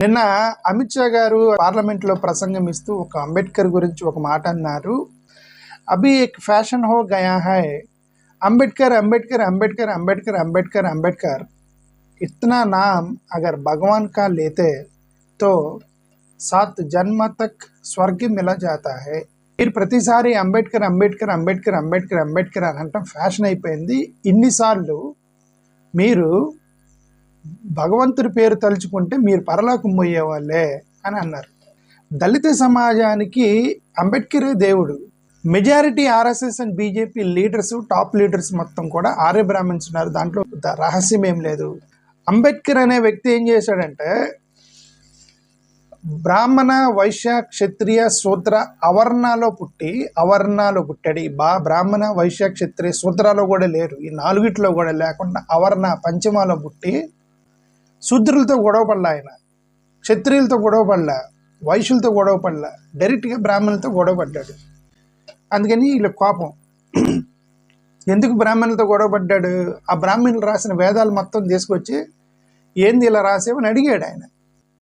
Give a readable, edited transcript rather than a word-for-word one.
నిన్న అమిత్ షా గారు పార్లమెంట్లో ప్రసంగం ఇస్తూ ఒక అంబేద్కర్ గురించి ఒక మాట అన్నారు. అభి ఏక్ ఫ్యాషన్ హో గయా హై, అంబేద్కర్ అంబేద్కర్ అంబేద్కర్ అంబేద్కర్ అంబేద్కర్ అంబేద్కర్ इतना नाम अगर भगवान का लेते तो 7 जन्म तक स्वर्ग मिला जाता है. మీరు ప్రతిసారి అంబేద్కర్ అంబేద్కర్ అంబేద్కర్ అంబేద్కర్ అంబేద్కర్ అని అంటాం ఫ్యాషన్ అయిపోయింది. ఇన్నిసార్లు మీరు భగవంతుడి పేరు తలుచుకుంటే మీరు పరలోకం పోయేవాళ్ళే అని అన్నారు. దళిత సమాజానికి అంబేద్కరే దేవుడు. Majority RSS and BJP leaders, top leaders మొత్తం కూడా ఆర్య బ్రాహ్మణ్స్ ఉన్నారు. దాంట్లో రహస్యం ఏం లేదు. అంబేద్కర్ అనే వ్యక్తి ఏం చేశాడంటే బ్రాహ్మణ, వైశ్య, క్షత్రియ, శూద్ర అవర్ణాలో పుట్టాడు. బ్రాహ్మణ, వైశ్య, క్షత్రియ, శూద్రాలో కూడా లేరు. ఈ నాలుగిట్లో కూడా లేకుండా అవర్ణ పంచమాలో పుట్టి శూద్రులతో గొడవపడలా, ఆయన క్షత్రియులతో గొడవపడలా, వైశ్యులతో గొడవపడలా, డైరెక్ట్గా బ్రాహ్మణులతో గొడవపడ్డాడు. అందుకని వీళ్ళ కోపం. ఎందుకు బ్రాహ్మణులతో గొడవపడ్డాడు? ఆ బ్రాహ్మణులు రాసిన వేదాలు మొత్తం తీసుకొచ్చి ఏంది ఇలా రాసేవని అడిగాడు ఆయన.